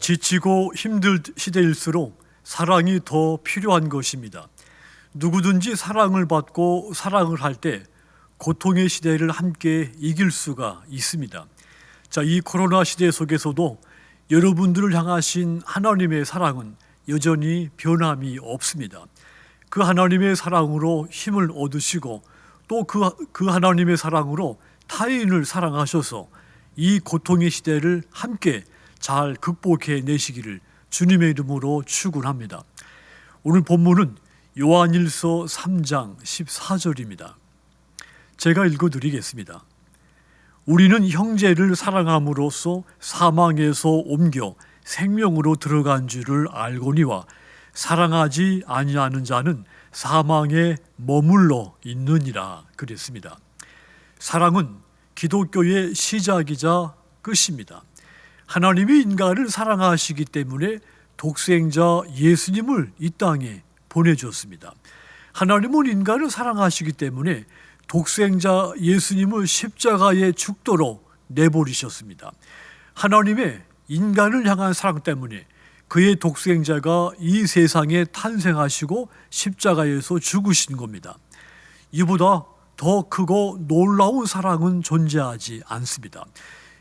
지치고 힘들 시대일수록 사랑이 더 필요한 것입니다. 누구든지 사랑을 받고 사랑을 할 때 고통의 시대를 함께 이길 수가 있습니다. 이 코로나 시대 속에서도 여러분들을 향하신 하나님의 사랑은 여전히 변함이 없습니다. 그 하나님의 사랑으로 힘을 얻으시고 또 그 하나님의 사랑으로 타인을 사랑하셔서 이 고통의 시대를 함께 잘 극복해 내시기를 주님의 이름으로 축원합니다. 오늘 본문은 요한일서 3장 14절입니다. 제가 읽어드리겠습니다. 우리는 형제를 사랑함으로써 사망에서 옮겨 생명으로 들어간 줄을 알거니와 사랑하지 아니하는 자는 사망에 머물러 있느니라 그랬습니다. 사랑은 기독교의 시작이자 끝입니다. 하나님이 인간을 사랑하시기 때문에 독생자 예수님을 이 땅에 보내주었습니다. 하나님은 인간을 사랑하시기 때문에 독생자 예수님을 십자가에 죽도록 내버리셨습니다. 하나님의 인간을 향한 사랑 때문에 그의 독생자가 이 세상에 탄생하시고 십자가에서 죽으신 겁니다. 이보다 더 크고 놀라운 사랑은 존재하지 않습니다.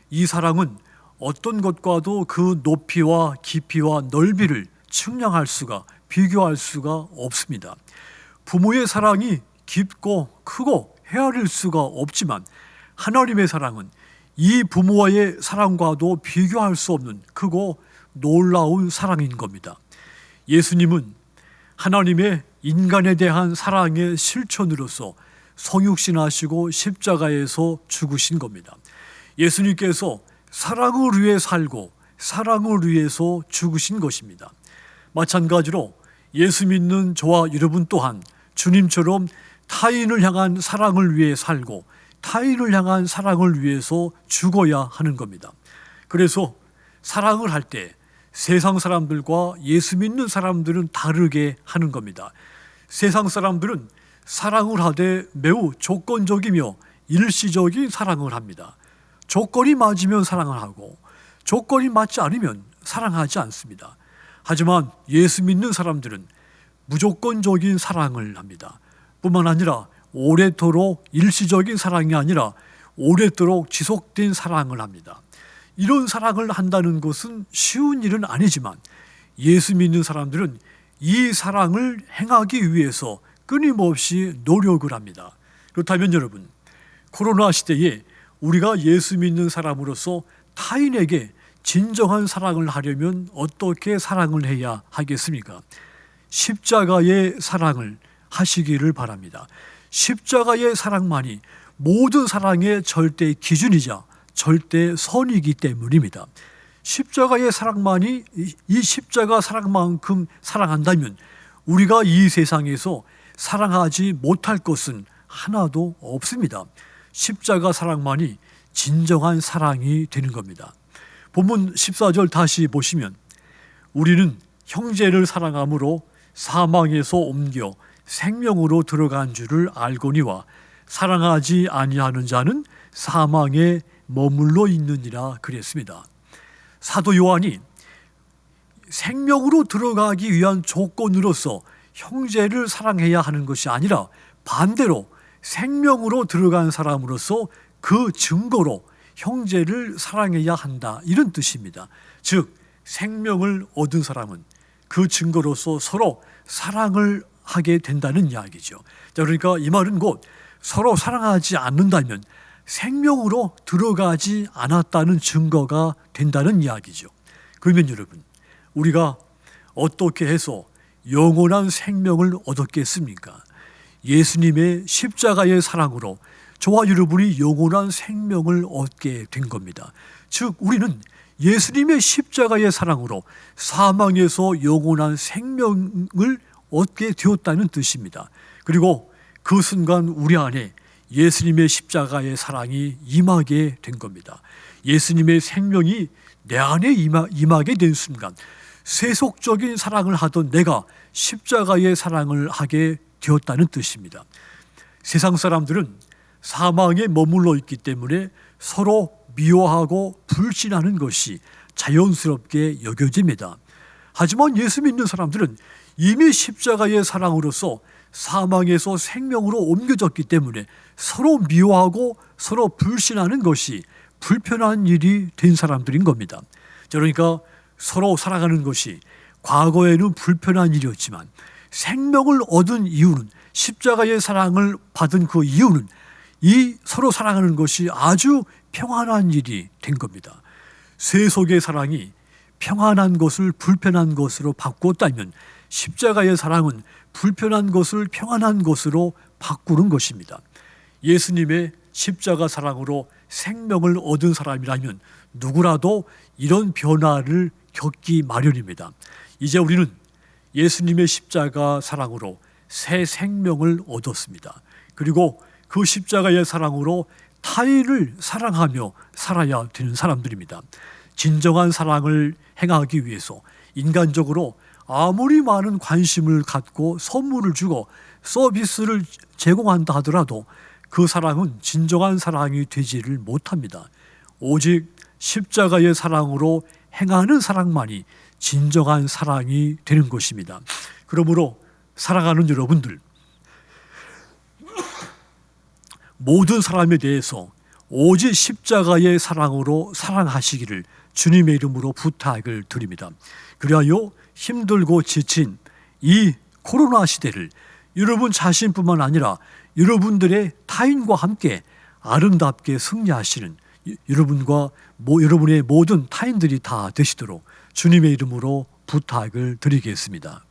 이 사랑은 어떤 것과도 그 높이와 깊이와 넓이를 측량할 수가, 비교할 수가 없습니다. 부모의 사랑이 깊고 크고 헤아릴 수가 없지만 하나님의 사랑은 이 부모와의 사랑과도 비교할 수 없는 크고 놀라운 사랑인 겁니다. 예수님은 하나님의 인간에 대한 사랑의 실천으로서 성육신하시고 십자가에서 죽으신 겁니다. 예수님께서 사랑을 위해 살고 사랑을 위해서 죽으신 것입니다. 마찬가지로 예수 믿는 저와 여러분 또한 주님처럼 타인을 향한 사랑을 위해 살고 타인을 향한 사랑을 위해서 죽어야 하는 겁니다. 그래서 사랑을 할 때 세상 사람들과 예수 믿는 사람들은 다르게 하는 겁니다. 세상 사람들은 사랑을 하되 매우 조건적이며 일시적인 사랑을 합니다. 조건이 맞으면 사랑을 하고 조건이 맞지 않으면 사랑하지 않습니다. 하지만 예수 믿는 사람들은 무조건적인 사랑을 합니다. 뿐만 아니라 오래도록 일시적인 사랑이 아니라 오래도록 지속된 사랑을 합니다. 이런 사랑을 한다는 것은 쉬운 일은 아니지만 예수 믿는 사람들은 이 사랑을 행하기 위해서 끊임없이 노력을 합니다. 그렇다면 여러분, 코로나 시대에 우리가 예수 믿는 사람으로서 타인에게 진정한 사랑을 하려면 어떻게 사랑을 해야 하겠습니까? 십자가의 사랑을 하시기를 바랍니다. 십자가의 사랑만이 모든 사랑의 절대 기준이자 절대 선이기 때문입니다. 십자가의 사랑만이 이 십자가 사랑만큼 사랑한다면 우리가 이 세상에서 사랑하지 못할 것은 하나도 없습니다. 십자가 사랑만이 진정한 사랑이 되는 겁니다. 본문 14절 다시 보시면 우리는 형제를 사랑함으로 사망에서 옮겨 생명으로 들어간 줄을 알거니와 사랑하지 아니하는 자는 사망에 머물러 있느니라 그랬습니다. 사도 요한이 생명으로 들어가기 위한 조건으로서 형제를 사랑해야 하는 것이 아니라 반대로 생명으로 들어간 사람으로서 그 증거로 형제를 사랑해야 한다, 이런 뜻입니다. 즉 생명을 얻은 사람은 그 증거로서 서로 사랑을 하게 된다는 이야기죠. 그러니까 이 말은 곧 서로 사랑하지 않는다면 생명으로 들어가지 않았다는 증거가 된다는 이야기죠. 그러면 여러분, 우리가 어떻게 해서 영원한 생명을 얻었겠습니까? 예수님의 십자가의 사랑으로 저와 여러분이 영원한 생명을 얻게 된 겁니다. 즉 우리는 예수님의 십자가의 사랑으로 사망에서 영원한 생명을 얻게 되었다는 뜻입니다. 그리고 그 순간 우리 안에 예수님의 십자가의 사랑이 임하게 된 겁니다. 예수님의 생명이 내 안에 임하게 된 순간 세속적인 사랑을 하던 내가 십자가의 사랑을 하게 되었다는 뜻입니다. 세상 사람들은 사망에 머물러 있기 때문에 서로 미워하고 불신하는 것이 자연스럽게 여겨집니다. 하지만 예수 믿는 사람들은 이미 십자가의 사랑으로서 사망에서 생명으로 옮겨졌기 때문에 서로 미워하고 서로 불신하는 것이 불편한 일이 된 사람들인 겁니다. 그러니까 서로 사랑하는 것이 과거에는 불편한 일이었지만 생명을 얻은 이유는, 십자가의 사랑을 받은 그 이유는 이 서로 사랑하는 것이 아주 평안한 일이 된 겁니다. 세속의 사랑이 평안한 것을 불편한 것으로 바꾸었다면 십자가의 사랑은 불편한 것을 평안한 것으로 바꾸는 것입니다. 예수님의 십자가 사랑으로 생명을 얻은 사람이라면 누구라도 이런 변화를 겪기 마련입니다. 이제 우리는 예수님의 십자가 사랑으로 새 생명을 얻었습니다. 그리고 그 십자가의 사랑으로 타인을 사랑하며 살아야 되는 사람들입니다. 진정한 사랑을 행하기 위해서 인간적으로 아무리 많은 관심을 갖고 선물을 주고 서비스를 제공한다 하더라도 그 사랑은 진정한 사랑이 되지를 못합니다. 오직 십자가의 사랑으로 행하는 사랑만이 진정한 사랑이 되는 것입니다. 그러므로 사랑하는 여러분들, 모든 사람에 대해서 오직 십자가의 사랑으로 사랑하시기를 주님의 이름으로 부탁을 드립니다. 그리하여 힘들고 지친 이 코로나 시대를 여러분 자신뿐만 아니라 여러분들의 타인과 함께 아름답게 승리하시는 여러분과 여러분의 모든 타인들이 다 되시도록 주님의 이름으로 부탁을 드리겠습니다.